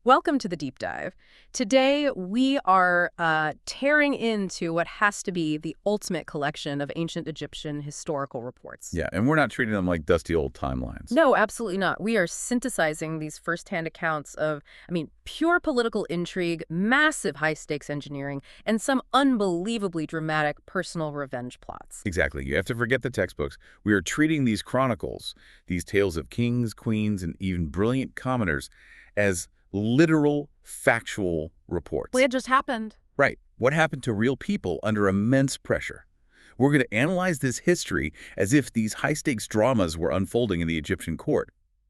Welcome to the deep dive. Today, we are tearing into what has to be the ultimate collection of ancient Egyptian historical reports. Yeah, and we're not treating them like dusty old timelines. No, absolutely not. We are synthesizing these firsthand accounts of, pure political intrigue, massive high-stakes engineering, and some unbelievably dramatic personal revenge plots. Exactly. You have to forget the textbooks. We are treating these chronicles, these tales of kings, queens, and even brilliant commoners, as literal, factual reports. Well, it just happened. Right. What happened to real people under immense pressure? We're going to analyze this history as if these high-stakes dramas were unfolding in the Egyptian court.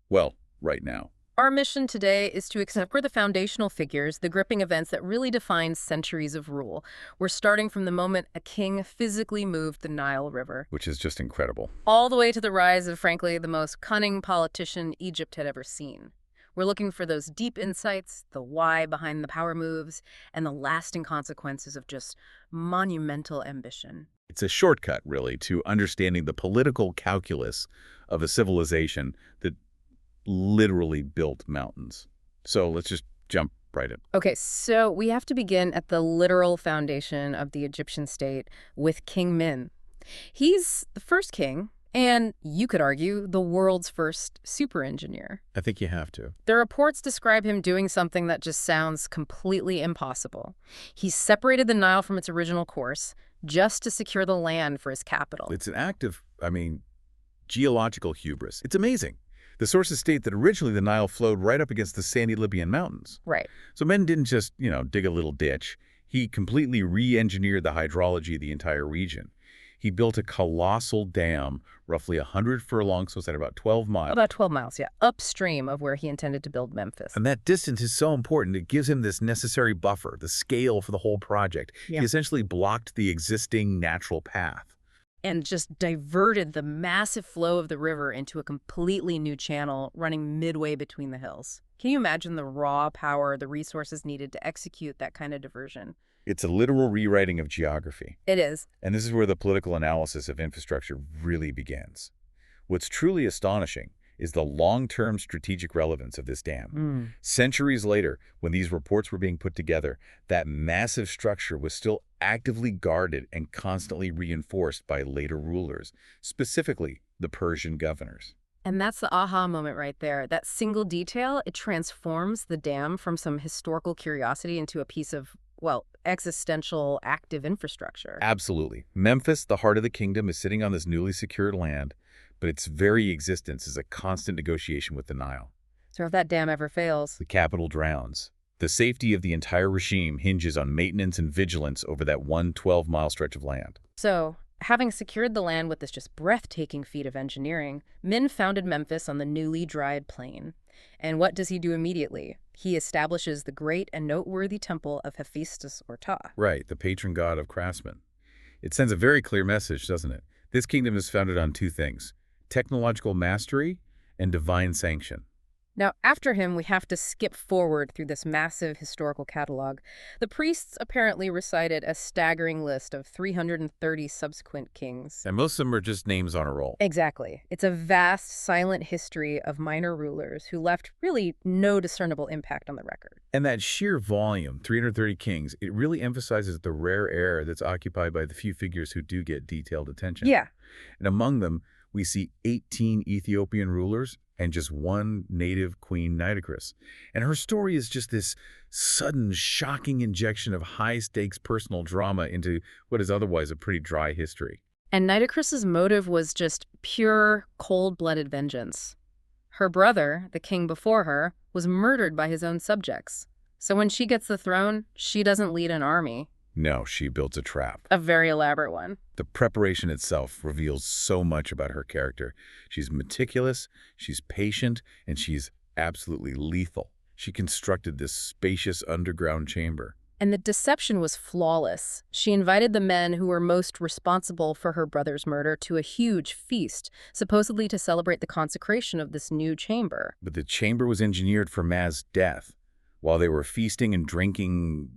Well, right now. Our mission today is to explore the foundational figures, the gripping events that really define centuries of rule. We're starting from the moment a king physically moved the Nile River, Which is just incredible. all the way to the rise of, frankly, the most cunning politician Egypt had ever seen. We're looking for those deep insights, the why behind the power moves, and the lasting consequences of just monumental ambition. It's a shortcut, really, to understanding the political calculus of a civilization that literally built mountains. So let's just jump right in. Okay, so we have to begin at the literal foundation of the Egyptian state with King Min. He's the first king, and you could argue the world's first super engineer. I think you have to. The reports describe him doing something that just sounds completely impossible. He separated the Nile from its original course just to secure the land for his capital. It's an act of, geological hubris. It's amazing. The sources state that originally the Nile flowed right up against the sandy Libyan mountains. Right. So men didn't just, dig a little ditch. He completely re-engineered the hydrology of the entire region. He built a colossal dam, roughly 100 furlongs, so it's at about 12 miles. About 12 miles, yeah, upstream of where he intended to build Memphis. And that distance is so important. It gives him this necessary buffer, the scale for the whole project. Yeah. He essentially blocked the existing natural path. And just diverted the massive flow of the river into a completely new channel running midway between the hills. Can you imagine the raw power, the resources needed to execute that kind of diversion? It's a literal rewriting of geography. It is. And this is where the political analysis of infrastructure really begins. What's truly astonishing is the long-term strategic relevance of this dam. Centuries later, when these reports were being put together, that massive structure was still actively guarded and constantly reinforced by later rulers, specifically the Persian governors. And that's the aha moment right there. That single detail, it transforms the dam from some historical curiosity into a piece of, existential active infrastructure. Absolutely. Memphis, the heart of the kingdom, is sitting on this newly secured land, but its very existence is a constant negotiation with the Nile. So if that dam ever fails, The capital drowns. The safety of the entire regime hinges on maintenance and vigilance over that 12-mile stretch of land. So, having secured the land with this just breathtaking feat of engineering, Min founded Memphis on the newly dried plain. And what does he do immediately? He establishes the great and noteworthy temple of Hephaestus or Ptah. Right, the patron god of craftsmen. It sends a very clear message, doesn't it? This kingdom is founded on two things: technological mastery and divine sanction. Now, after him, we have to skip forward through this massive historical catalog. The priests apparently recited a staggering list of 330 subsequent kings. And most of them are just names on a roll. Exactly. It's a vast, silent history of minor rulers who left really no discernible impact on the record. And that sheer volume, 330 kings, it really emphasizes the rare air that's occupied by the few figures who do get detailed attention. Yeah. And among them, we see 18 Ethiopian rulers and just one native queen, Nitocris. And her story is just this sudden, shocking injection of high-stakes personal drama into what is otherwise a pretty dry history. And Nitocris's motive was just pure, cold-blooded vengeance. Her brother, the king before her, was murdered by his own subjects. So when she gets the throne, she doesn't lead an army. No, she builds a trap. A very elaborate one. The preparation itself reveals so much about her character. She's meticulous, she's patient, and she's absolutely lethal. She constructed this spacious underground chamber. And the deception was flawless. She invited the men who were most responsible for her brother's murder to a huge feast, supposedly to celebrate the consecration of this new chamber. But the chamber was engineered for Maz's death. While they were feasting and drinking,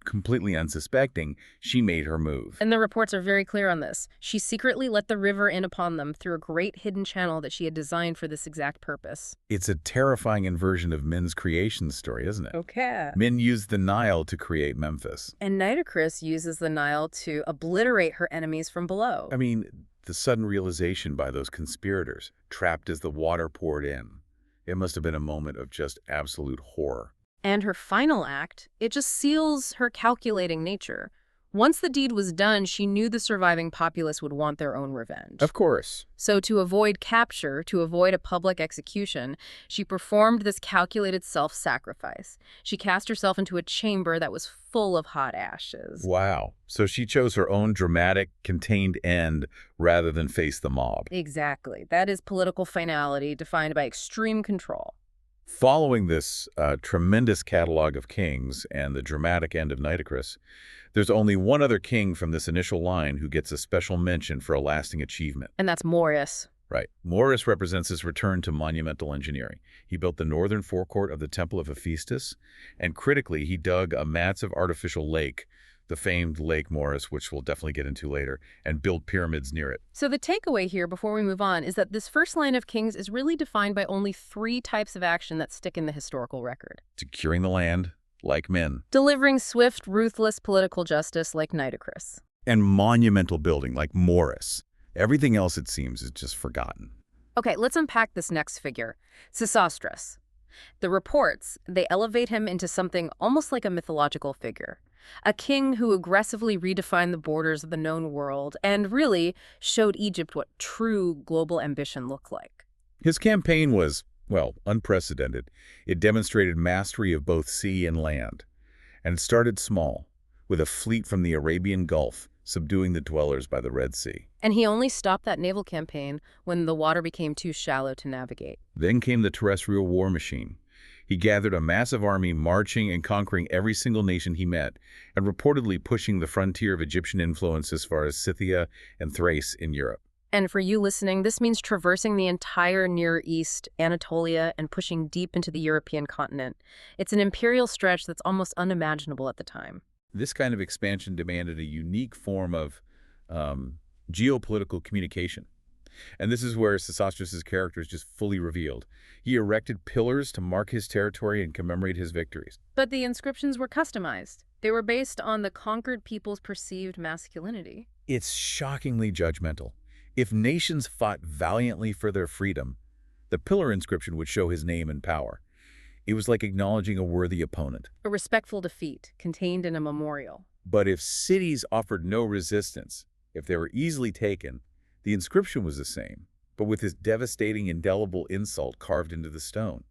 completely unsuspecting, she made her move. And the reports are very clear on this. She secretly let the river in upon them through a great hidden channel that she had designed for this exact purpose. It's a terrifying inversion of Min's creation story, isn't it? Okay. Min used the Nile to create Memphis. And Nitocris uses the Nile to obliterate her enemies from below. I mean, the sudden realization by those conspirators, trapped as the water poured in. It must have been a moment of just absolute horror. And her final act, it just seals her calculating nature. Once the deed was done, she knew the surviving populace would want their own revenge. Of course. So to avoid capture, to avoid a public execution, she performed this calculated self-sacrifice. She cast herself into a chamber that was full of hot ashes. Wow. So she chose her own dramatic, contained end rather than face the mob. Exactly. That is political finality defined by extreme control. Following this tremendous catalog of kings and the dramatic end of Nitocris, there's only one other king from this initial line who gets a special mention for a lasting achievement. And that's Morris. Right. Morris represents his return to monumental engineering. He built the northern forecourt of the Temple of Hephaestus, and critically, he dug a massive artificial lake, the famed Lake Morris, which we'll definitely get into later, and build pyramids near it. So the takeaway here before we move on is that this first line of kings is really defined by only 3 types of action that stick in the historical record. Securing the land, like Min. Delivering swift, ruthless political justice, like Nitocris. And monumental building, like Morris. Everything else, it seems, is just forgotten. Okay, let's unpack this next figure, Sesostris. The reports, they elevate him into something almost like a mythological figure. A king who aggressively redefined the borders of the known world and really showed Egypt what true global ambition looked like. His campaign was, well, unprecedented. It demonstrated mastery of both sea and land. And it started small, with a fleet from the Arabian Gulf, subduing the dwellers by the Red Sea. And he only stopped that naval campaign when the water became too shallow to navigate. Then came the terrestrial war machine. He gathered a massive army, marching and conquering every single nation he met, and reportedly pushing the frontier of Egyptian influence as far as Scythia and Thrace in Europe. And for you listening, this means traversing the entire Near East, Anatolia, and pushing deep into the European continent. It's an imperial stretch that's almost unimaginable at the time. This kind of expansion demanded a unique form of geopolitical communication. And this is where Sesostris' character is just fully revealed. He erected pillars to mark his territory and commemorate his victories. But the inscriptions were customized. They were based on the conquered people's perceived masculinity. It's shockingly judgmental. If nations fought valiantly for their freedom, the pillar inscription would show his name and power. It was like acknowledging a worthy opponent. A respectful defeat contained in a memorial. But if cities offered no resistance, if they were easily taken, the inscription was the same, but with this devastating, indelible insult carved into the stone.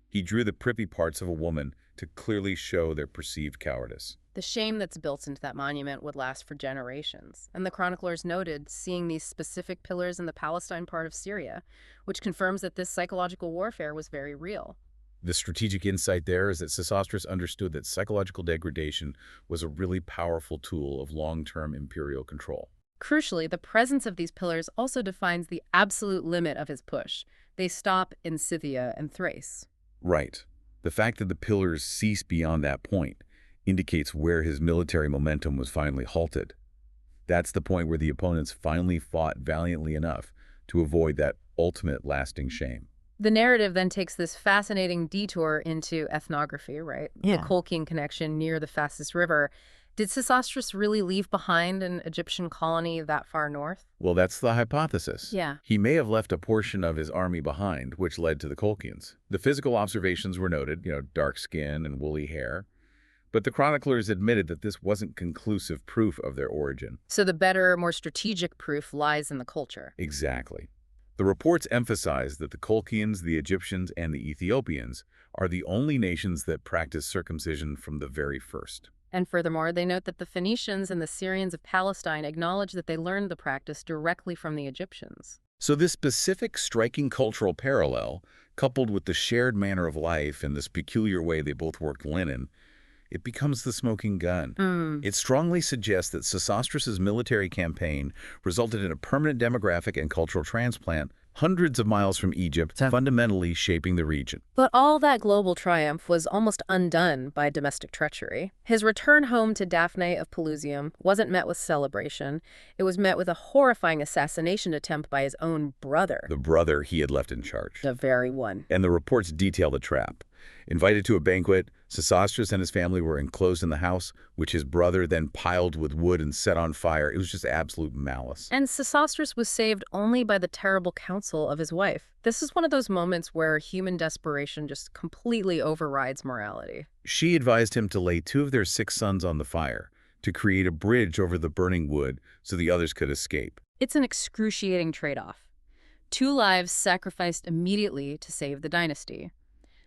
He drew the privy parts of a woman to clearly show their perceived cowardice. The shame that's built into that monument would last for generations. And the chroniclers noted seeing these specific pillars in the Palestine part of Syria, which confirms that this psychological warfare was very real. The strategic insight there is that Sesostris understood that psychological degradation was a really powerful tool of long-term imperial control. Crucially, the presence of these pillars also defines the absolute limit of his push. They stop in Scythia and Thrace. Right. The fact that the pillars cease beyond that point indicates where his military momentum was finally halted. That's the point where the opponents finally fought valiantly enough to avoid that ultimate lasting shame. The narrative then takes this fascinating detour into ethnography, right? Yeah. The Colchian connection near the Phasis River. Did Sesostris really leave behind an Egyptian colony that far north? Well, that's the hypothesis. Yeah. He may have left a portion of his army behind, which led to the Colchians. The physical observations were noted, dark skin and woolly hair. But the chroniclers admitted that this wasn't conclusive proof of their origin. So the better, more strategic proof lies in the culture. Exactly. The reports emphasize that the Colchians, the Egyptians, and the Ethiopians are the only nations that practice circumcision from the very first. And furthermore, they note that the Phoenicians and the Syrians of Palestine acknowledge that they learned the practice directly from the Egyptians. So this specific striking cultural parallel, coupled with the shared manner of life and this peculiar way they both worked linen, it becomes the smoking gun. It strongly suggests that Sesostris' military campaign resulted in a permanent demographic and cultural transplant hundreds of miles from Egypt, fundamentally shaping the region. But all that global triumph was almost undone by domestic treachery. His return home to Daphne of Pelusium wasn't met with celebration. It was met with a horrifying assassination attempt by his own brother. The brother he had left in charge. The very one. And the reports detail the trap. Invited to a banquet, Sesostris and his family were enclosed in the house, which his brother then piled with wood and set on fire. It was just absolute malice. And Sesostris was saved only by the terrible counsel of his wife. This is one of those moments where human desperation just completely overrides morality. She advised him to lay 2 of their 6 sons on the fire, to create a bridge over the burning wood so the others could escape. It's an excruciating trade-off. 2 lives sacrificed immediately to save the dynasty.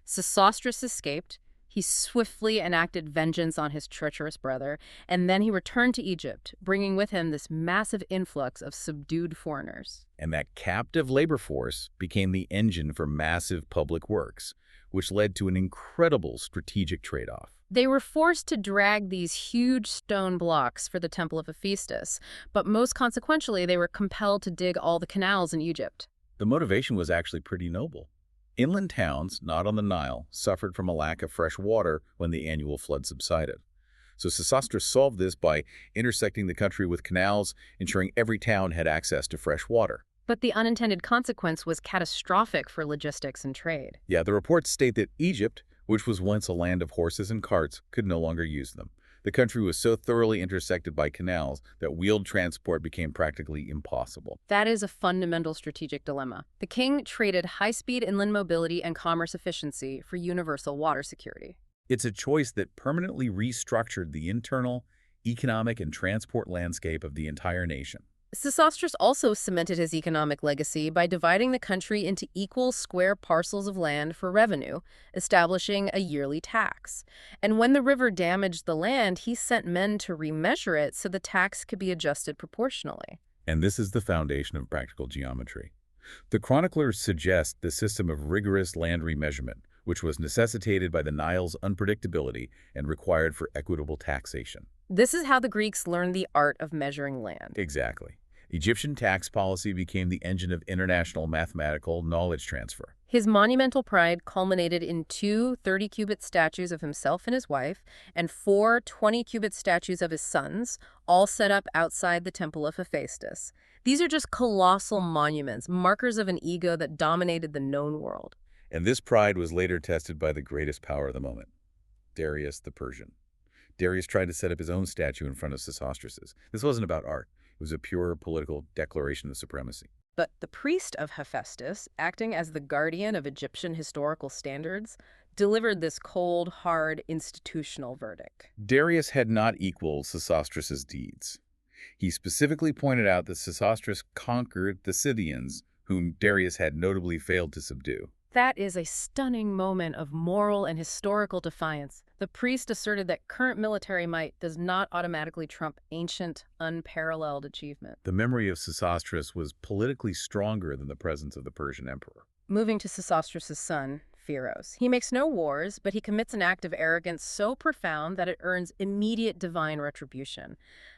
Sesostris escaped. He swiftly enacted vengeance on his treacherous brother, and then he returned to Egypt, bringing with him this massive influx of subdued foreigners. And that captive labor force became the engine for massive public works, which led to an incredible strategic trade-off. They were forced to drag these huge stone blocks for the Temple of Hephaestus, but most consequentially, they were compelled to dig all the canals in Egypt. The motivation was actually pretty noble. Inland towns, not on the Nile, suffered from a lack of fresh water when the annual flood subsided. So Sesostris solved this by intersecting the country with canals, ensuring every town had access to fresh water. But the unintended consequence was catastrophic for logistics and trade. Yeah, the reports state that Egypt, which was once a land of horses and carts, could no longer use them. The country was so thoroughly intersected by canals that wheeled transport became practically impossible. That is a fundamental strategic dilemma. The king traded high-speed inland mobility and commerce efficiency for universal water security. It's a choice that permanently restructured the internal, economic, and transport landscape of the entire nation. Sesostris also cemented his economic legacy by dividing the country into equal square parcels of land for revenue, establishing a yearly tax. And when the river damaged the land, he sent men to remeasure it so the tax could be adjusted proportionally. And this is the foundation of practical geometry. The chroniclers suggest the system of rigorous land remeasurement, which was necessitated by the Nile's unpredictability and required for equitable taxation. This is how the Greeks learned the art of measuring land. Exactly. Egyptian tax policy became the engine of international mathematical knowledge transfer. His monumental pride culminated in 2 30-cubit statues of himself and his wife, and 4 20-cubit statues of his sons, all set up outside the Temple of Hephaestus. These are just colossal monuments, markers of an ego that dominated the known world. And this pride was later tested by the greatest power of the moment, Darius the Persian. Darius tried to set up his own statue in front of Sesostris's. This wasn't about art. It was a pure political declaration of supremacy. But the priest of Hephaestus, acting as the guardian of Egyptian historical standards, delivered this cold, hard, institutional verdict. Darius had not equaled Sesostris's deeds. He specifically pointed out that Sesostris conquered the Scythians, whom Darius had notably failed to subdue. That is a stunning moment of moral and historical defiance. The priest asserted that current military might does not automatically trump ancient, unparalleled achievement. The memory of Sesostris was politically stronger than the presence of the Persian emperor. Moving to Sesostris' son, Pharos. He makes no wars, but he commits an act of arrogance so profound that it earns immediate divine retribution.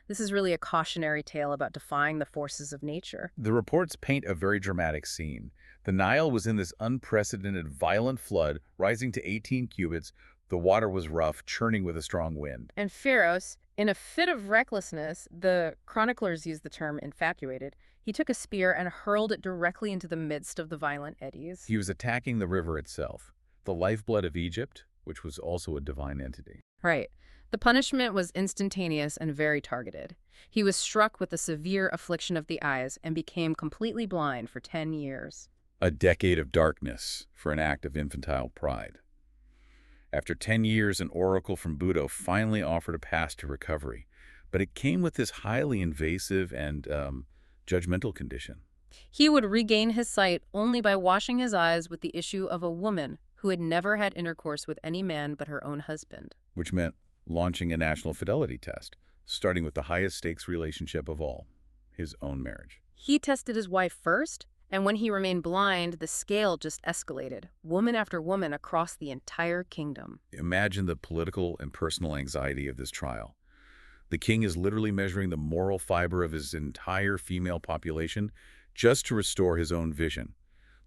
This is really a cautionary tale about defying the forces of nature. The reports paint a very dramatic scene. The Nile was in this unprecedented violent flood, rising to 18 cubits. The water was rough, churning with a strong wind. And Pharos, in a fit of recklessness, the chroniclers use the term infatuated, he took a spear and hurled it directly into the midst of the violent eddies. He was attacking the river itself, the lifeblood of Egypt, which was also a divine entity. Right. The punishment was instantaneous and very targeted. He was struck with a severe affliction of the eyes and became completely blind for 10 years. A decade of darkness for an act of infantile pride. After 10 years, an oracle from Buto finally offered a path to recovery, but it came with this highly invasive and judgmental condition. He would regain his sight only by washing his eyes with the issue of a woman who had never had intercourse with any man but her own husband. Which meant launching a national fidelity test, starting with the highest stakes relationship of all, his own marriage. He tested his wife first, and when he remained blind, the scale just escalated, woman after woman across the entire kingdom. Imagine the political and personal anxiety of this trial. The king is literally measuring the moral fiber of his entire female population just to restore his own vision.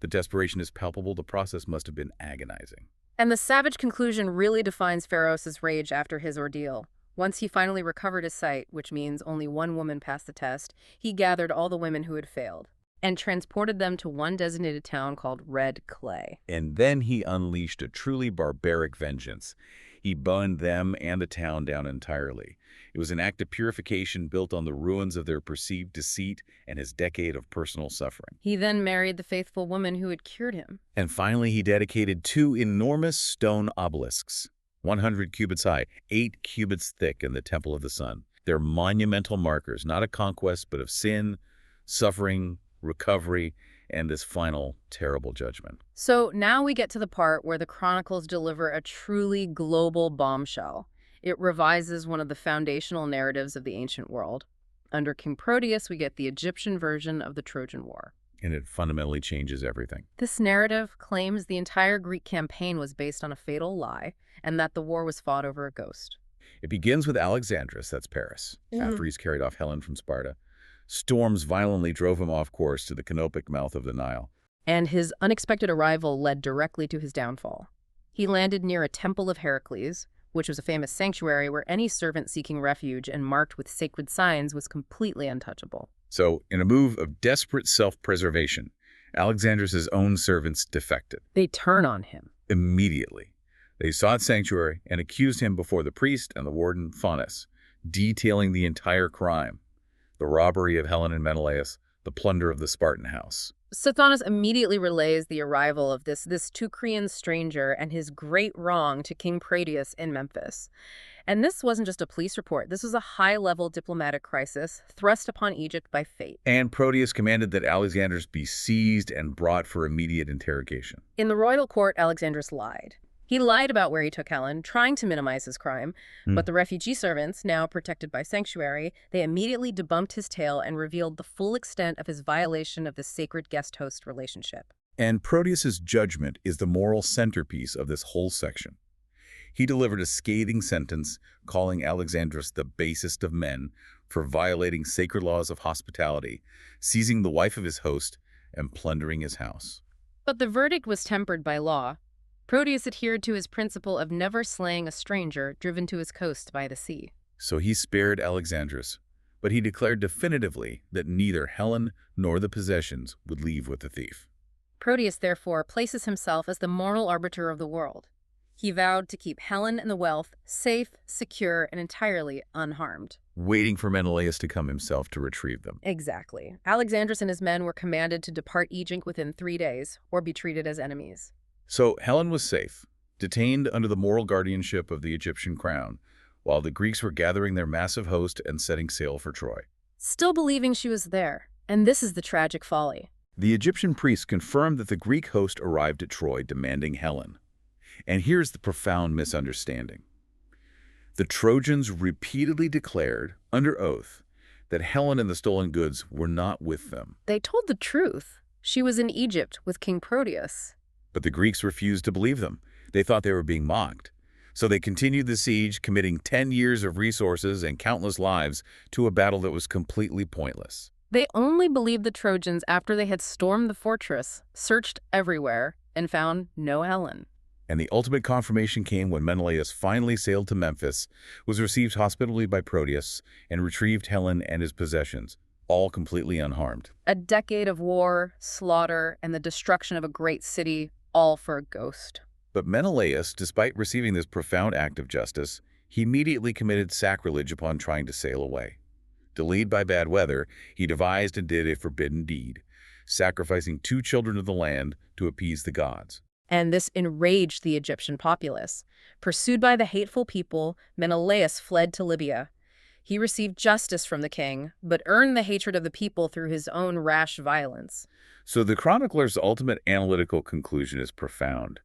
The desperation is palpable. The process must have been agonizing. And the savage conclusion really defines Pharos' rage after his ordeal. Once he finally recovered his sight, which means only one woman passed the test, he gathered all the women who had failed and transported them to one designated town called Red Clay. And then he unleashed a truly barbaric vengeance. He burned them and the town down entirely. It was an act of purification built on the ruins of their perceived deceit and his decade of personal suffering. He then married the faithful woman who had cured him. And finally, he dedicated 2 enormous stone obelisks, 100 cubits high, 8 cubits thick, in the Temple of the Sun. They're monumental markers, not of conquest, but of sin, suffering, recovery, and this final terrible judgment. So now we get to the part where the chronicles deliver a truly global bombshell. It revises one of the foundational narratives of the ancient world. Under King Proteus, we get the Egyptian version of the Trojan War. And it fundamentally changes everything. This narrative claims the entire Greek campaign was based on a fatal lie, and that the war was fought over a ghost. It begins with Alexandrus, that's Paris, after he's carried off Helen from Sparta. Storms violently drove him off course to the canopic mouth of the Nile. And his unexpected arrival led directly to his downfall. He landed near a temple of Heracles, which was a famous sanctuary where any servant seeking refuge and marked with sacred signs was completely untouchable. So, in a move of desperate self-preservation, Alexandrus' own servants defected. They turn on him. Immediately. They sought sanctuary and accused him before the priest and the warden Faunus, detailing the entire crime: the robbery of Helen and Menelaus, the plunder of the Spartan house. Sothonus immediately relays the arrival of this Teucrian stranger and his great wrong to King Proteus in Memphis. And this wasn't just a police report. This was a high-level diplomatic crisis thrust upon Egypt by fate. And Proteus commanded that Alexandrus be seized and brought for immediate interrogation. In the royal court, Alexandrus lied. He lied about where he took Helen, trying to minimize his crime, but the refugee servants, now protected by sanctuary, they immediately debunked his tale and revealed the full extent of his violation of the sacred guest-host relationship. And Proteus's judgment is the moral centerpiece of this whole section. He delivered a scathing sentence calling Alexandrus the basest of men for violating sacred laws of hospitality, seizing the wife of his host, and plundering his house. But the verdict was tempered by law. Proteus adhered to his principle of never slaying a stranger driven to his coast by the sea. So he spared Alexandrus, but he declared definitively that neither Helen nor the possessions would leave with the thief. Proteus, therefore, places himself as the moral arbiter of the world. He vowed to keep Helen and the wealth safe, secure, and entirely unharmed. Waiting for Menelaus to come himself to retrieve them. Exactly. Alexandrus and his men were commanded to depart Egypt within 3 days, or be treated as enemies. So Helen was safe, detained under the moral guardianship of the Egyptian crown, while the Greeks were gathering their massive host and setting sail for Troy. Still believing she was there. And this is the tragic folly. The Egyptian priests confirmed that the Greek host arrived at Troy demanding Helen. And here's the profound misunderstanding. The Trojans repeatedly declared, under oath, that Helen and the stolen goods were not with them. They told the truth. She was in Egypt with King Proteus. But the Greeks refused to believe them. They thought they were being mocked. So they continued the siege, committing 10 years of resources and countless lives to a battle that was completely pointless. They only believed the Trojans after they had stormed the fortress, searched everywhere, and found no Helen. And the ultimate confirmation came when Menelaus finally sailed to Memphis, was received hospitably by Proteus, and retrieved Helen and his possessions, all completely unharmed. A decade of war, slaughter, and the destruction of a great city, all for a ghost. But Menelaus, despite receiving this profound act of justice, he immediately committed sacrilege upon trying to sail away. Delayed by bad weather, he devised and did a forbidden deed, sacrificing 2 children of the land to appease the gods. And this enraged the Egyptian populace. Pursued by the hateful people, Menelaus fled to Libya. He received justice from the king, but earned the hatred of the people through his own rash violence. So the chronicler's ultimate analytical conclusion is profound.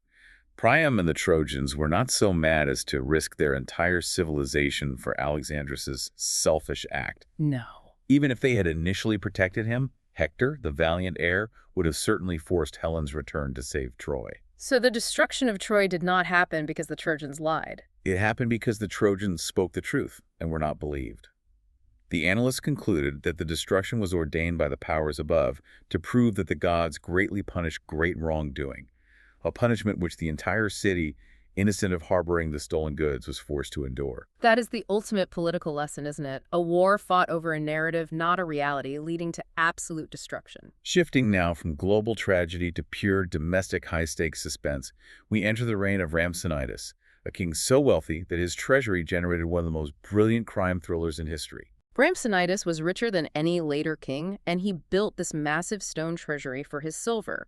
Priam and the Trojans were not so mad as to risk their entire civilization for Alexandrus' selfish act. No. Even if they had initially protected him, Hector, the valiant heir, would have certainly forced Helen's return to save Troy. So the destruction of Troy did not happen because the Trojans lied. It happened because the Trojans spoke the truth and were not believed. The analysts concluded that the destruction was ordained by the powers above to prove that the gods greatly punish great wrongdoing, a punishment which the entire city, innocent of harboring the stolen goods, was forced to endure. That is the ultimate political lesson, isn't it? A war fought over a narrative, not a reality, leading to absolute destruction. Shifting now from global tragedy to pure domestic high-stakes suspense, we enter the reign of Rhampsinitus, a king so wealthy that his treasury generated one of the most brilliant crime thrillers in history. Rhampsinitus was richer than any later king, and he built this massive stone treasury for his silver.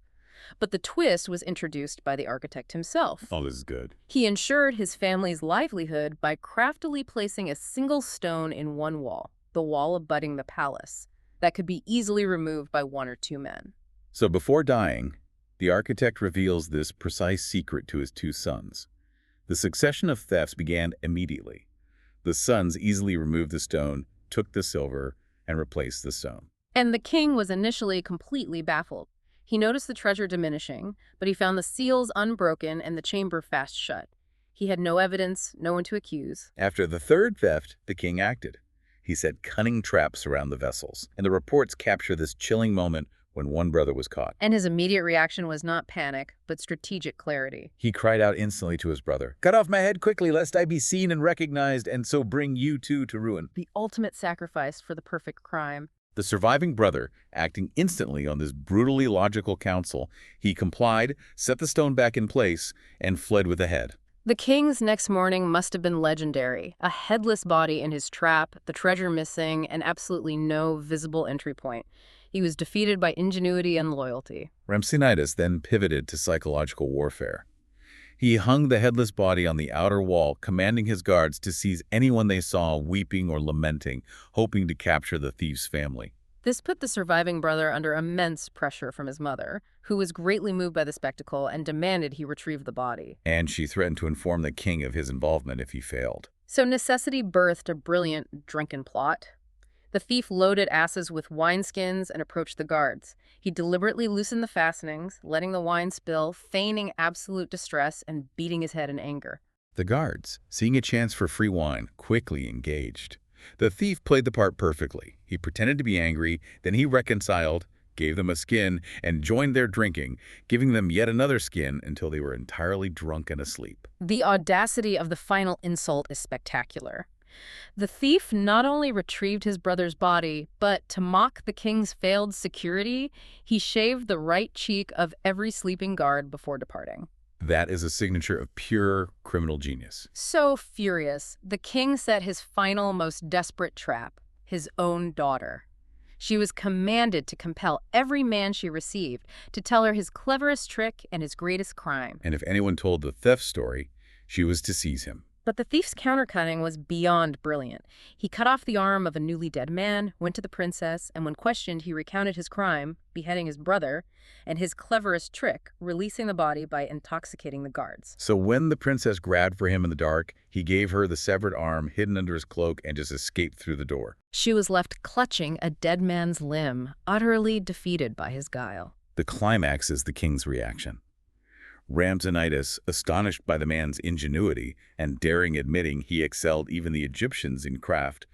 But the twist was introduced by the architect himself. Oh, this is good. He ensured his family's livelihood by craftily placing a single stone in one wall, the wall abutting the palace, that could be easily removed by one or two men. So before dying, the architect reveals this precise secret to his two sons. The succession of thefts began immediately. The sons easily removed the stone, took the silver, and replaced the stone. And the king was initially completely baffled. He noticed the treasure diminishing, but he found the seals unbroken and the chamber fast shut. He had no evidence, no one to accuse. After the third theft, the king acted. He set cunning traps around the vessels, and the reports capture this chilling moment when one brother was caught. And his immediate reaction was not panic, but strategic clarity. He cried out instantly to his brother, "Cut off my head quickly, lest I be seen and recognized, and so bring you too to ruin." The ultimate sacrifice for the perfect crime. The surviving brother, acting instantly on this brutally logical counsel, he complied, set the stone back in place, and fled with the head. The king's next morning must have been legendary. A headless body in his trap, the treasure missing, and absolutely no visible entry point. He was defeated by ingenuity and loyalty. Rhampsinitus then pivoted to psychological warfare. He hung the headless body on the outer wall, commanding his guards to seize anyone they saw weeping or lamenting, hoping to capture the thief's family. This put the surviving brother under immense pressure from his mother, who was greatly moved by the spectacle and demanded he retrieve the body. And she threatened to inform the king of his involvement if he failed. So necessity birthed a brilliant drunken plot. The thief loaded asses with wineskins and approached the guards. He deliberately loosened the fastenings, letting the wine spill, feigning absolute distress and beating his head in anger. The guards, seeing a chance for free wine, quickly engaged. The thief played the part perfectly. He pretended to be angry, then he reconciled, gave them a skin, and joined their drinking, giving them yet another skin until they were entirely drunk and asleep. The audacity of the final insult is spectacular. The thief not only retrieved his brother's body, but to mock the king's failed security, he shaved the right cheek of every sleeping guard before departing. That is a signature of pure criminal genius. So furious, the king set his final, most desperate trap, his own daughter. She was commanded to compel every man she received to tell her his cleverest trick and his greatest crime. And if anyone told the theft story, she was to seize him. But the thief's countercunning was beyond brilliant. He cut off the arm of a newly dead man, went to the princess, and when questioned, he recounted his crime, beheading his brother, and his cleverest trick, releasing the body by intoxicating the guards. So when the princess grabbed for him in the dark, he gave her the severed arm hidden under his cloak and just escaped through the door. She was left clutching a dead man's limb, utterly defeated by his guile. The climax is the king's reaction. Rhampsinitus, astonished by the man's ingenuity and daring admitting he excelled even the Egyptians in craft,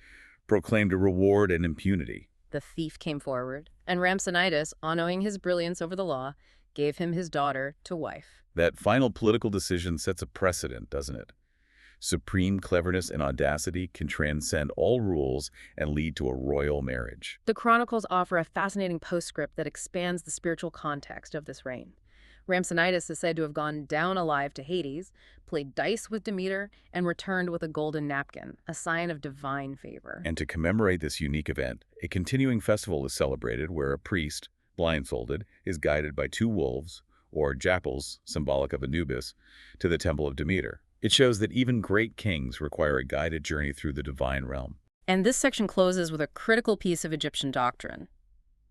proclaimed a reward and impunity. The thief came forward, and Rhampsinitus, honoring his brilliance over the law, gave him his daughter to wife. That final political decision sets a precedent, doesn't it? Supreme cleverness and audacity can transcend all rules and lead to a royal marriage. The Chronicles offer a fascinating postscript that expands the spiritual context of this reign. Rhampsinitus is said to have gone down alive to Hades, played dice with Demeter, and returned with a golden napkin, a sign of divine favor. And to commemorate this unique event, a continuing festival is celebrated where a priest, blindfolded, is guided by two wolves, or jackals, symbolic of Anubis, to the temple of Demeter. It shows that even great kings require a guided journey through the divine realm. And this section closes with a critical piece of Egyptian doctrine.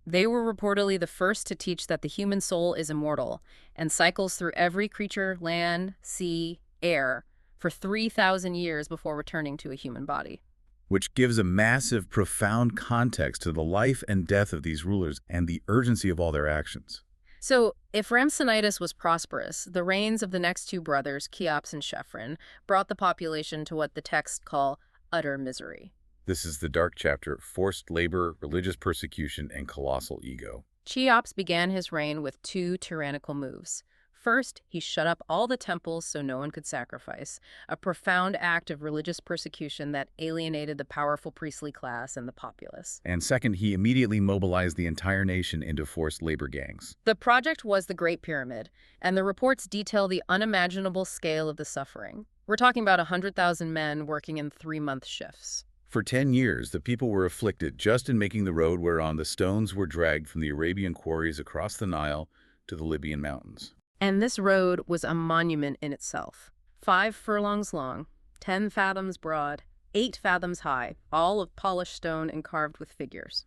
They were reportedly the first to teach that the human soul is immortal and cycles through every creature, land, sea, air, for 3,000 years before returning to a human body. Which gives a massive, profound context to the life and death of these rulers and the urgency of all their actions. So, if Rhampsinitus was prosperous, the reigns of the next two brothers, Cheops and Chephren, brought the population to what the texts call utter misery. This is the dark chapter: forced labor, religious persecution, and colossal ego. Cheops began his reign with two tyrannical moves. First, he shut up all the temples so no one could sacrifice, a profound act of religious persecution that alienated the powerful priestly class and the populace. And second, he immediately mobilized the entire nation into forced labor gangs. The project was the Great Pyramid, and the reports detail the unimaginable scale of the suffering. We're talking about 100,000 men working in 3-month shifts. For 10 years, the people were afflicted just in making the road whereon the stones were dragged from the Arabian quarries across the Nile to the Libyan mountains. And this road was a monument in itself. 5 furlongs long, 10 fathoms broad, 8 fathoms high, all of polished stone and carved with figures.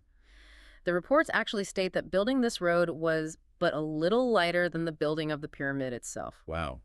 The reports actually state that building this road was but a little lighter than the building of the pyramid itself. Wow.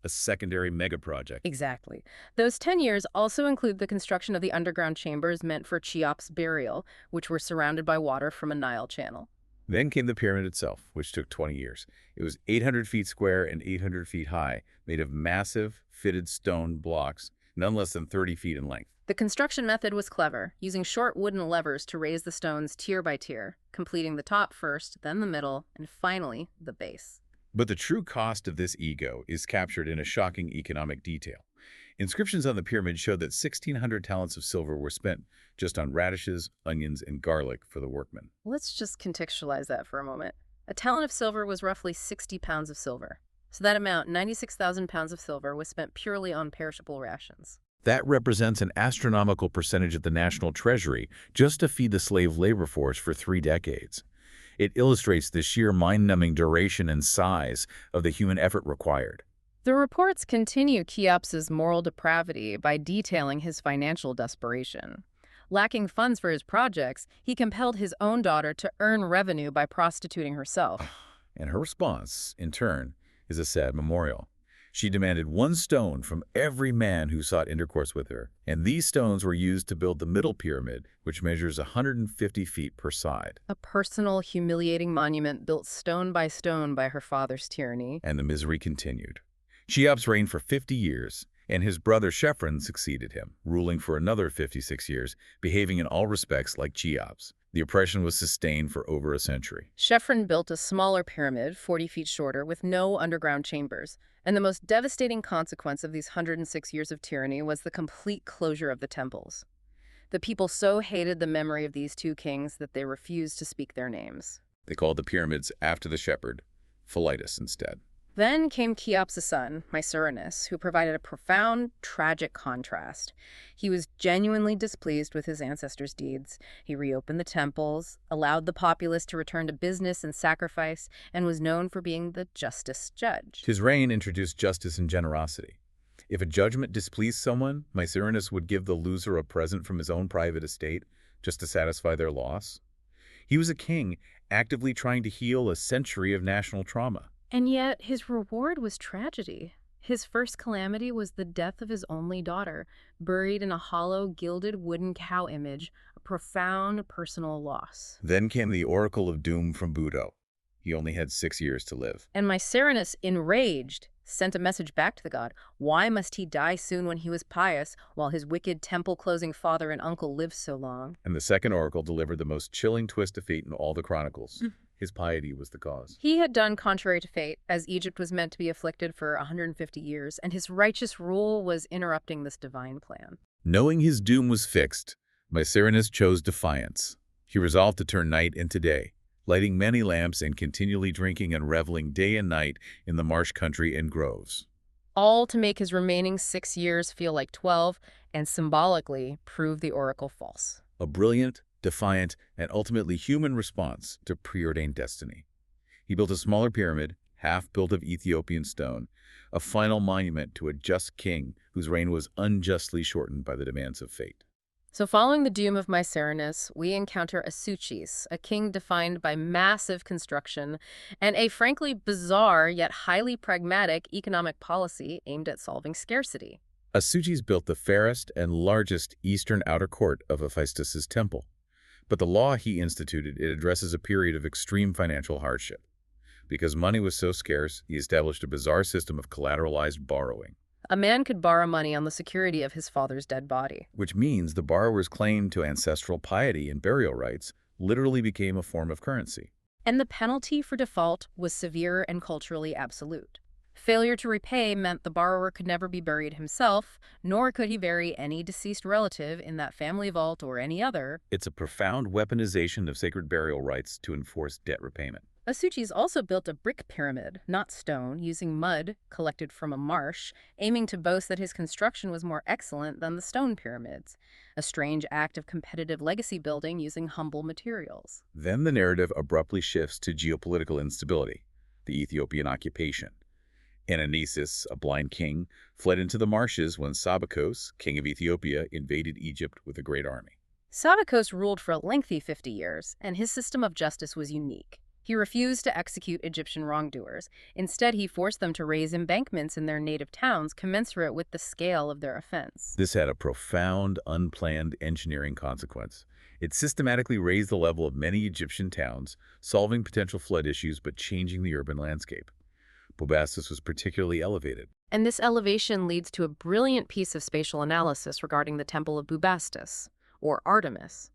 A secondary mega project. Exactly. Those 10 years also include the construction of the underground chambers meant for Cheops' burial, which were surrounded by water from a Nile channel. Then came the pyramid itself, which took 20 years. It was 800 feet square and 800 feet high, made of massive, fitted stone blocks, none less than 30 feet in length. The construction method was clever, using short wooden levers to raise the stones tier by tier, completing the top first, then the middle, and finally, the base. But the true cost of this ego is captured in a shocking economic detail. Inscriptions on the pyramid show that 1,600 talents of silver were spent just on radishes, onions, and garlic for the workmen. Let's just contextualize that for a moment. A talent of silver was roughly 60 pounds of silver. So that amount, 96,000 pounds of silver, was spent purely on perishable rations. That represents an astronomical percentage of the national treasury just to feed the slave labor force for 3 decades. It illustrates the sheer mind-numbing duration and size of the human effort required. The reports continue Cheops' moral depravity by detailing his financial desperation. Lacking funds for his projects, he compelled his own daughter to earn revenue by prostituting herself. And her response, in turn, is a sad memorial. She demanded 1 stone from every man who sought intercourse with her, and these stones were used to build the middle pyramid, which measures 150 feet per side. A personal, humiliating monument built stone by her father's tyranny. And the misery continued. Cheops reigned for 50 years, and his brother Chephren succeeded him, ruling for another 56 years, behaving in all respects like Cheops. The oppression was sustained for over a century. Chephren built a smaller pyramid, 40 feet shorter, with no underground chambers. And the most devastating consequence of these 106 years of tyranny was the complete closure of the temples. The people so hated the memory of these 2 kings that they refused to speak their names. They called the pyramids after the shepherd, Philetus instead. Then came Cheops' son, Mycerinus, who provided a profound, tragic contrast. He was genuinely displeased with his ancestors' deeds. He reopened the temples, allowed the populace to return to business and sacrifice, and was known for being the justice judge. His reign introduced justice and generosity. If a judgment displeased someone, Mycerinus would give the loser a present from his own private estate just to satisfy their loss. He was a king actively trying to heal a century of national trauma. And yet, his reward was tragedy. His first calamity was the death of his only daughter, buried in a hollow, gilded wooden cow image, a profound personal loss. Then came the oracle of doom from Budo. He only had 6 years to live. And Mycerinus, enraged, sent a message back to the god. Why must he die soon when he was pious, while his wicked temple-closing father and uncle lived so long? And the second oracle delivered the most chilling twist of fate in all the chronicles. His piety was the cause. He had done contrary to fate, as Egypt was meant to be afflicted for 150 years, and his righteous rule was interrupting this divine plan. Knowing his doom was fixed, Mycerinus chose defiance. He resolved to turn night into day, lighting many lamps and continually drinking and reveling day and night in the marsh country and groves. All to make his remaining 6 years feel like 12, and symbolically prove the oracle false. A brilliant, defiant, and ultimately human response to preordained destiny. He built a smaller pyramid, half built of Ethiopian stone, a final monument to a just king whose reign was unjustly shortened by the demands of fate. So following the doom of Mycerinus, we encounter Asuchis, a king defined by massive construction and a frankly bizarre yet highly pragmatic economic policy aimed at solving scarcity. Asuchis built the fairest and largest eastern outer court of Hephaestus's temple. But the law he instituted, it addresses a period of extreme financial hardship. Because money was so scarce, he established a bizarre system of collateralized borrowing. A man could borrow money on the security of his father's dead body. which means the borrower's claim to ancestral piety and burial rites literally became a form of currency. And the penalty for default was severe and culturally absolute. Failure to repay meant the borrower could never be buried himself, nor could he bury any deceased relative in that family vault or any other. It's a profound weaponization of sacred burial rites to enforce debt repayment. Asuchis also built a brick pyramid, not stone, using mud collected from a marsh, aiming to boast that his construction was more excellent than the stone pyramids, a strange act of competitive legacy building using humble materials. Then the narrative abruptly shifts to geopolitical instability, the Ethiopian occupation. Ananesis, a blind king, fled into the marshes when Sabakos, king of Ethiopia, invaded Egypt with a great army. Savakos ruled for a lengthy 50 years, and his system of justice was unique. He refused to execute Egyptian wrongdoers. Instead, he forced them to raise embankments in their native towns commensurate with the scale of their offense. This had a profound, unplanned engineering consequence. It systematically raised the level of many Egyptian towns, solving potential flood issues but changing the urban landscape. Bubastis was particularly elevated. And this elevation leads to a brilliant piece of spatial analysis regarding the Temple of Bubastis, or Artemis.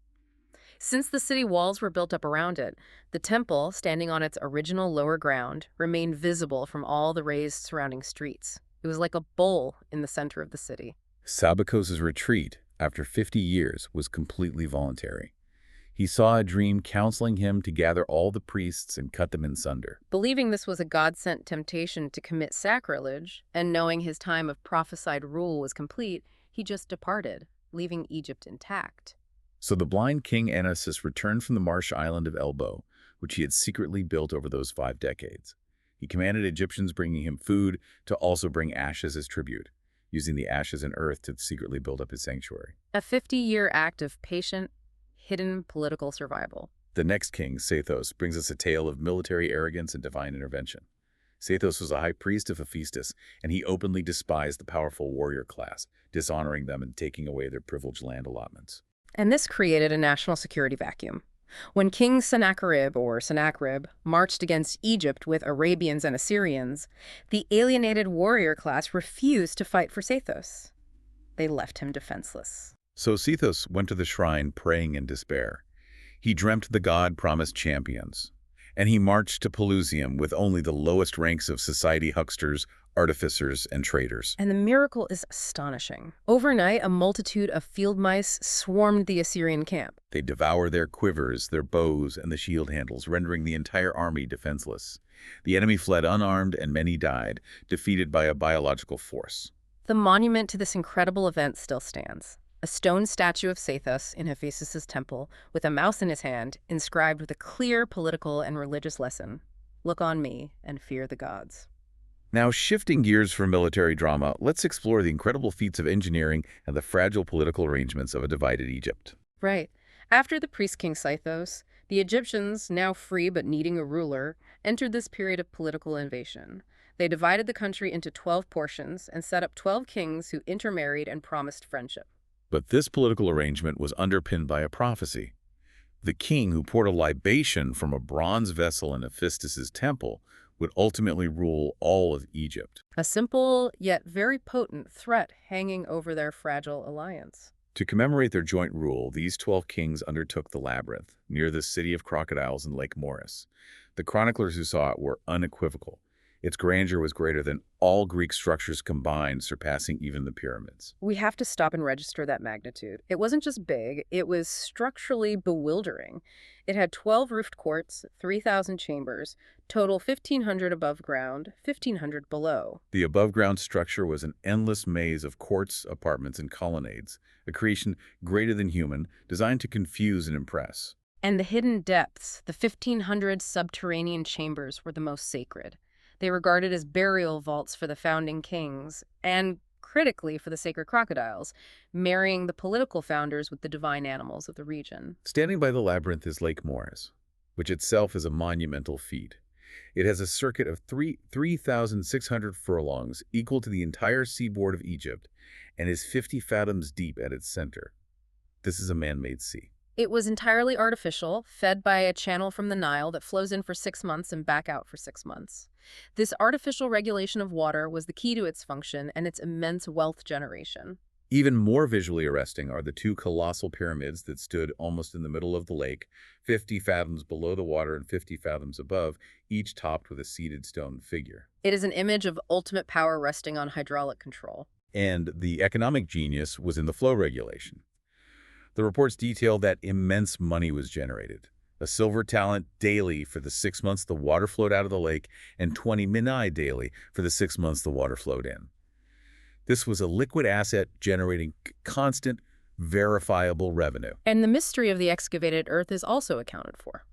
Since the city walls were built up around it, the temple, standing on its original lower ground, remained visible from all the raised surrounding streets. It was like a bowl in the center of the city. Sabakos' retreat, after 50 years, was completely voluntary. He saw a dream counseling him to gather all the priests and cut them in sunder. Believing this was a God-sent temptation to commit sacrilege, and knowing his time of prophesied rule was complete, he just departed, leaving Egypt intact. So the blind king Ananesis returned from the marsh island of Elbo, which he had secretly built over those 5 decades. He commanded Egyptians bringing him food to also bring ashes as tribute, using the ashes and earth to secretly build up his sanctuary. A 50-year act of patient, hidden political survival. The next king, Sethos, brings us a tale of military arrogance and divine intervention. Sethos was a high priest of Hephaestus, and he openly despised the powerful warrior class, dishonoring them and taking away their privileged land allotments. And this created a national security vacuum. When King Sennacherib marched against Egypt with Arabians and Assyrians, the alienated warrior class refused to fight for Sethos. They left him defenseless. So Sethos went to the shrine praying in despair. He dreamt the god promised champions, and he marched to Pelusium with only the lowest ranks of society hucksters, artificers, and traders. And the miracle is astonishing. Overnight, a multitude of field mice swarmed the Assyrian camp. They devoured their quivers, their bows, and the shield handles, rendering the entire army defenseless. The enemy fled unarmed, and many died, defeated by a biological force. The monument to this incredible event still stands. A stone statue of Sethos in Hephaestus' temple, with a mouse in his hand, inscribed with a clear political and religious lesson. Look on me and fear the gods. Now, shifting gears from military drama, let's explore the incredible feats of engineering and the fragile political arrangements of a divided Egypt. Right. After the priest-king Sethos, the Egyptians, now free but needing a ruler, entered this period of political invasion. They divided the country into 12 portions and set up 12 kings who intermarried and promised friendship. But this political arrangement was underpinned by a prophecy. The king who poured a libation from a bronze vessel in Hephaestus' temple would ultimately rule all of Egypt. A simple yet very potent threat hanging over their fragile alliance. To commemorate their joint rule, these 12 kings undertook the labyrinth, near the city of crocodiles in Lake Moeris. The chroniclers who saw it were unequivocal. Its grandeur was greater than all Greek structures combined, surpassing even the pyramids. We have to stop and register that magnitude. It wasn't just big, it was structurally bewildering. It had 12 roofed courts, 3,000 chambers, total 1,500 above ground, 1,500 below. The above-ground structure was an endless maze of courts, apartments, and colonnades, a creation greater than human, designed to confuse and impress. And the hidden depths, the 1,500 subterranean chambers, were the most sacred. They regarded as burial vaults for the founding kings, and critically for the sacred crocodiles, marrying the political founders with the divine animals of the region. Standing by the labyrinth is Lake Moeris, which itself is a monumental feat. It has a circuit of 3,600 furlongs, equal to the entire seaboard of Egypt, and is 50 fathoms deep at its center. This is a man-made sea. It was entirely artificial, fed by a channel from the Nile that flows in for 6 months and back out for 6 months. This artificial regulation of water was the key to its function and its immense wealth generation. Even more visually arresting are the two colossal pyramids that stood almost in the middle of the lake, 50 fathoms below the water and 50 fathoms above, each topped with a seated stone figure. It is an image of ultimate power resting on hydraulic control. And the economic genius was in the flow regulation. The reports detail that immense money was generated. A silver talent daily for the 6 months the water flowed out of the lake, and 20 minae daily for the 6 months the water flowed in. This was a liquid asset generating constant, verifiable revenue. And the mystery of the excavated earth is also accounted for.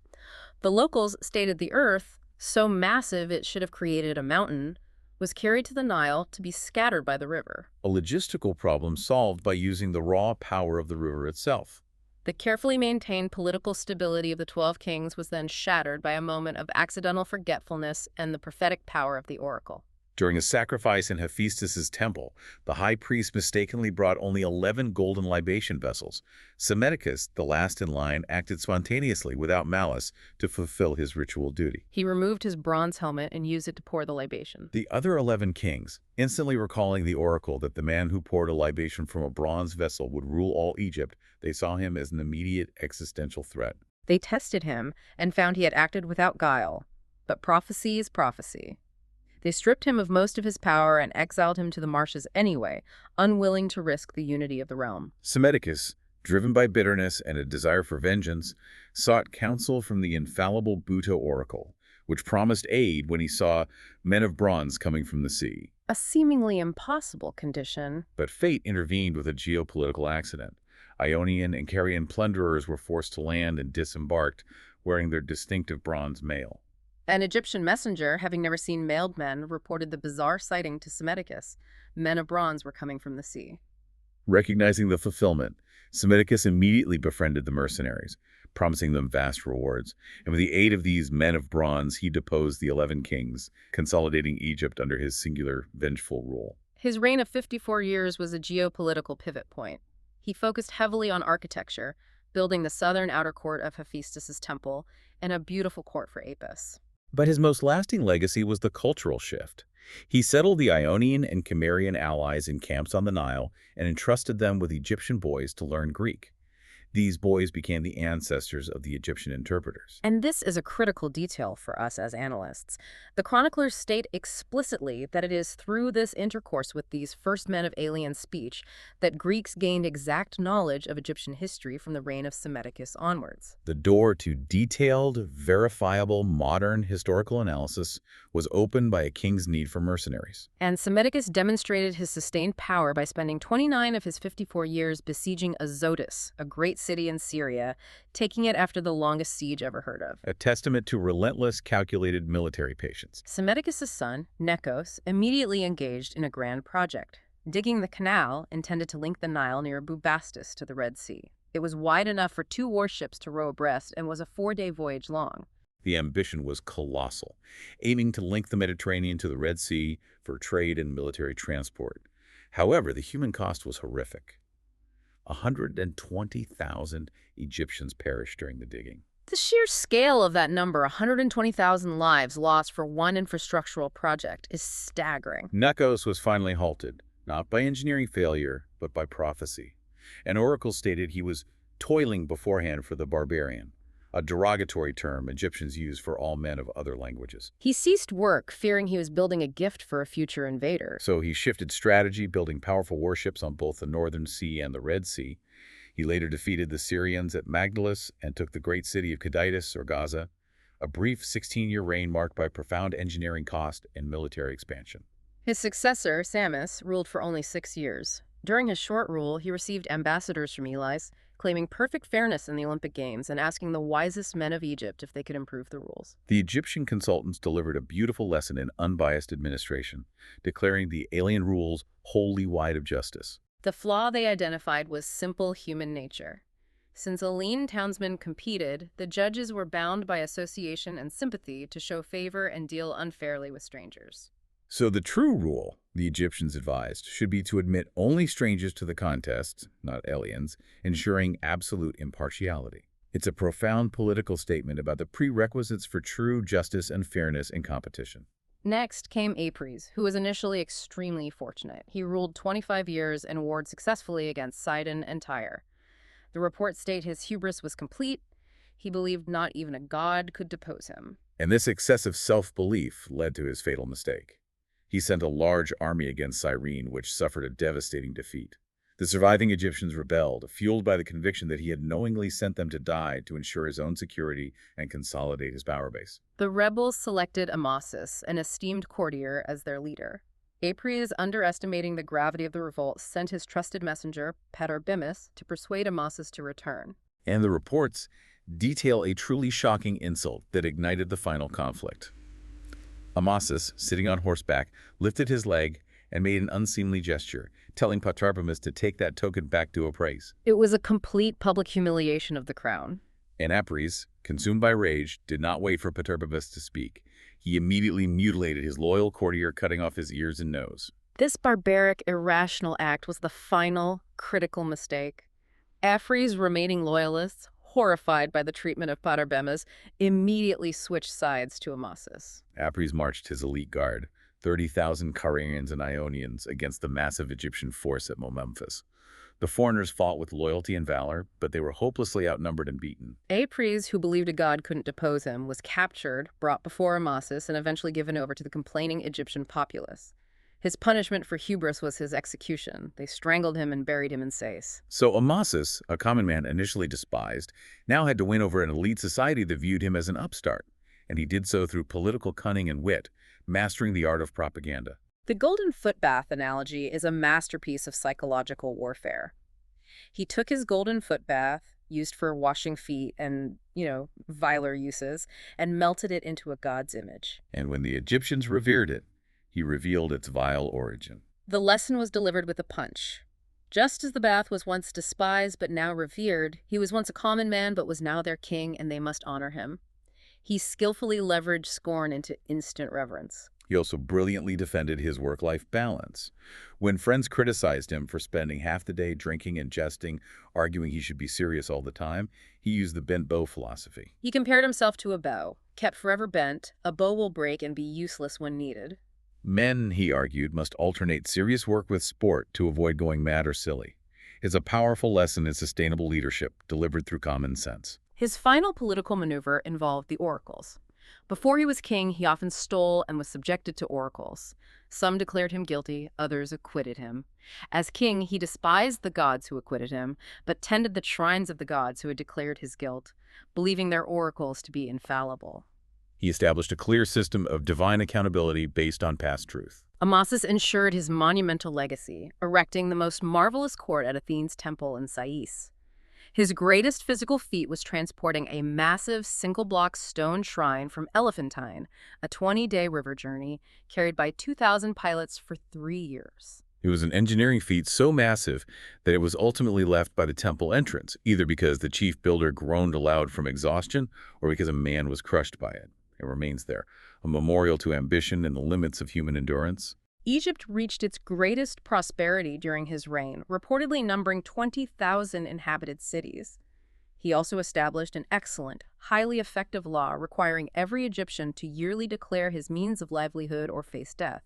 The locals stated the earth, so massive it should have created a mountain, was carried to the Nile to be scattered by the river. A logistical problem solved by using the raw power of the river itself. The carefully maintained political stability of the 12 kings was then shattered by a moment of accidental forgetfulness and the prophetic power of the oracle. During a sacrifice in Hephaestus' temple, the high priest mistakenly brought only 11 golden libation vessels. Psammetichus, the last in line, acted spontaneously without malice to fulfill his ritual duty. He removed his bronze helmet and used it to pour the libation. The other 11 kings, instantly recalling the oracle that the man who poured a libation from a bronze vessel would rule all Egypt, they saw him as an immediate existential threat. They tested him and found he had acted without guile. But prophecy is prophecy. They stripped him of most of his power and exiled him to the marshes anyway, unwilling to risk the unity of the realm. Psammetichus, driven by bitterness and a desire for vengeance, sought counsel from the infallible Buto oracle, which promised aid when he saw men of bronze coming from the sea. A seemingly impossible condition. But fate intervened with a geopolitical accident. Ionian and Carian plunderers were forced to land and disembarked, wearing their distinctive bronze mail. An Egyptian messenger, having never seen mailed men, reported the bizarre sighting to Psammetichus. Men of bronze were coming from the sea. Recognizing the fulfillment, Psammetichus immediately befriended the mercenaries, promising them vast rewards. And with the aid of these men of bronze, he deposed the 11 kings, consolidating Egypt under his singular, vengeful rule. His reign of 54 years was a geopolitical pivot point. He focused heavily on architecture, building the southern outer court of Hephaestus' temple and a beautiful court for Apis. But his most lasting legacy was the cultural shift. He settled the Ionian and Cimmerian allies in camps on the Nile and entrusted them with Egyptian boys to learn Greek. These boys became the ancestors of the Egyptian interpreters. And this is a critical detail for us as analysts. The chroniclers state explicitly that it is through this intercourse with these first men of alien speech that Greeks gained exact knowledge of Egyptian history from the reign of Psammetichus onwards. The door to detailed, verifiable, modern historical analysis was opened by a king's need for mercenaries. And Psammetichus demonstrated his sustained power by spending 29 of his 54 years besieging Azotus, a great city in Syria, taking it after the longest siege ever heard of. A testament to relentless, calculated military patience. Psammetichus' son, Necos, immediately engaged in a grand project, digging the canal intended to link the Nile near Bubastis to the Red Sea. It was wide enough for 2 warships to row abreast and was a 4-day voyage long. The ambition was colossal, aiming to link the Mediterranean to the Red Sea for trade and military transport. However, the human cost was horrific. 120,000 Egyptians perished during the digging. The sheer scale of that number, 120,000 lives lost for one infrastructural project, is staggering. Necos was finally halted, not by engineering failure, but by prophecy. An oracle stated he was toiling beforehand for the barbarian, a derogatory term Egyptians use for all men of other languages. He ceased work, fearing he was building a gift for a future invader. So he shifted strategy, building powerful warships on both the Northern Sea and the Red Sea. He later defeated the Syrians at Magdalus and took the great city of Caditis or Gaza, a brief 16-year reign marked by profound engineering cost and military expansion. His successor, Psammis, ruled for only 6 years. During his short rule, he received ambassadors from Elis, claiming perfect fairness in the Olympic Games and asking the wisest men of Egypt if they could improve the rules. The Egyptian consultants delivered a beautiful lesson in unbiased administration, declaring the alien rules wholly wide of justice. The flaw they identified was simple human nature. Since a lean townsman competed, the judges were bound by association and sympathy to show favor and deal unfairly with strangers. So the true rule the Egyptians advised, should be to admit only strangers to the contest, not aliens, ensuring absolute impartiality. It's a profound political statement about the prerequisites for true justice and fairness in competition. Next came Apries, who was initially extremely fortunate. He ruled 25 years and warred successfully against Sidon and Tyre. The reports state his hubris was complete. He believed not even a god could depose him. And this excessive self-belief led to his fatal mistake. He sent a large army against Cyrene, which suffered a devastating defeat. The surviving Egyptians rebelled, fueled by the conviction that he had knowingly sent them to die to ensure his own security and consolidate his power base. The rebels selected Amasis, an esteemed courtier, as their leader. Apries, underestimating the gravity of the revolt, sent his trusted messenger, Patarbemis, to persuade Amasis to return. And the reports detail a truly shocking insult that ignited the final conflict. Amasis, sitting on horseback, lifted his leg and made an unseemly gesture, telling Patarbemis to take that token back to Apries. It was a complete public humiliation of the crown. And Apries, consumed by rage, did not wait for Patarbemis to speak. He immediately mutilated his loyal courtier, cutting off his ears and nose. This barbaric, irrational act was the final, critical mistake. Apries' remaining loyalists, horrified by the treatment of Patarbemis, immediately switched sides to Amasis. Apries marched his elite guard, 30,000 Carians and Ionians, against the massive Egyptian force at Memphis. The foreigners fought with loyalty and valor, but they were hopelessly outnumbered and beaten. Apries, who believed a god couldn't depose him, was captured, brought before Amasis, and eventually given over to the complaining Egyptian populace. His punishment for hubris was his execution. They strangled him and buried him in Sais. So Amasis, a common man initially despised, now had to win over an elite society that viewed him as an upstart, and he did so through political cunning and wit, mastering the art of propaganda. The golden foot bath analogy is a masterpiece of psychological warfare. He took his golden foot bath, used for washing feet and, viler uses, and melted it into a god's image. And when the Egyptians revered it, he revealed its vile origin. The lesson was delivered with a punch. Just as the bath was once despised but now revered, he was once a common man but was now their king, and they must honor him. He skillfully leveraged scorn into instant reverence. He also brilliantly defended his work-life balance. When friends criticized him for spending half the day drinking and jesting, arguing he should be serious all the time, he used the bent bow philosophy. He compared himself to a bow. Kept forever bent, a bow will break and be useless when needed. Men, he argued, must alternate serious work with sport to avoid going mad or silly. It's a powerful lesson in sustainable leadership, delivered through common sense. His final political maneuver involved the oracles. Before he was king, he often stole and was subjected to oracles. Some declared him guilty, others acquitted him. As king, he despised the gods who acquitted him, but tended the shrines of the gods who had declared his guilt, believing their oracles to be infallible. He established a clear system of divine accountability based on past truth. Amasis ensured his monumental legacy, erecting the most marvelous court at Athene's temple in Sais. His greatest physical feat was transporting a massive single-block stone shrine from Elephantine, a 20-day river journey carried by 2,000 pilots for 3 years. It was an engineering feat so massive that it was ultimately left by the temple entrance, either because the chief builder groaned aloud from exhaustion or because a man was crushed by it. It remains there, a memorial to ambition and the limits of human endurance. Egypt reached its greatest prosperity during his reign, reportedly numbering 20,000 inhabited cities. He also established an excellent, highly effective law requiring every Egyptian to yearly declare his means of livelihood or face death,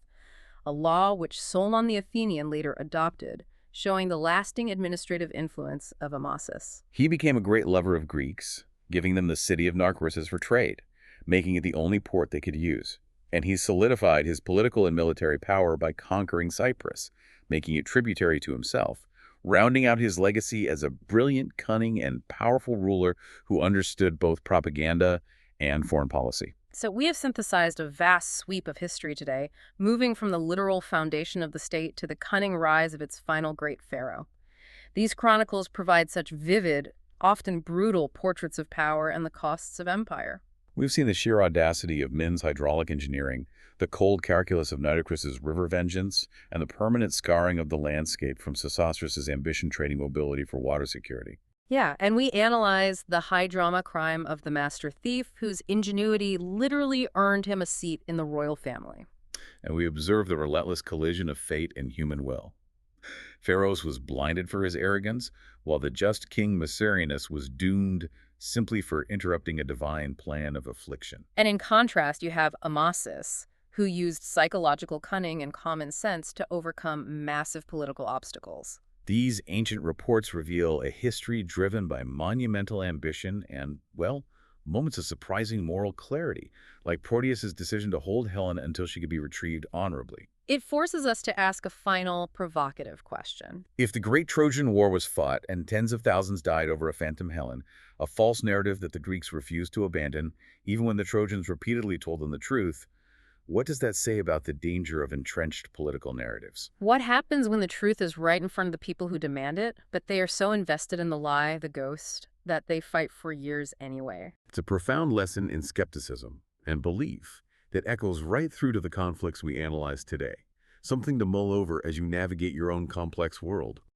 a law which Solon the Athenian later adopted, showing the lasting administrative influence of Amasis. He became a great lover of Greeks, giving them the city of Narcissus for trade, making it the only port they could use. And he solidified his political and military power by conquering Cyprus, making it tributary to himself, rounding out his legacy as a brilliant, cunning, and powerful ruler who understood both propaganda and foreign policy. So we have synthesized a vast sweep of history today, moving from the literal foundation of the state to the cunning rise of its final great pharaoh. These chronicles provide such vivid, often brutal portraits of power and the costs of empire. We've seen the sheer audacity of Min's hydraulic engineering, the cold calculus of Nitocris's river vengeance, and the permanent scarring of the landscape from Sesostris' ambition trading mobility for water security. Yeah, and we analyze the high-drama crime of the master thief, whose ingenuity literally earned him a seat in the royal family. and we observe the relentless collision of fate and human will. Pharaoh was blinded for his arrogance, while the just king Mycerinus was doomed simply for interrupting a divine plan of affliction. And in contrast, you have Amasis, who used psychological cunning and common sense to overcome massive political obstacles. These ancient reports reveal a history driven by monumental ambition and, well, moments of surprising moral clarity, like Proteus's decision to hold Helen until she could be retrieved honorably. It forces us to ask a final, provocative question. If the Great Trojan War was fought and tens of thousands died over a phantom Helen, a false narrative that the Greeks refused to abandon, even when the Trojans repeatedly told them the truth, what does that say about the danger of entrenched political narratives? What happens when the truth is right in front of the people who demand it, but they are so invested in the lie, the ghost, that they fight for years anyway? It's a profound lesson in skepticism and belief that echoes right through to the conflicts we analyze today, something to mull over as you navigate your own complex world.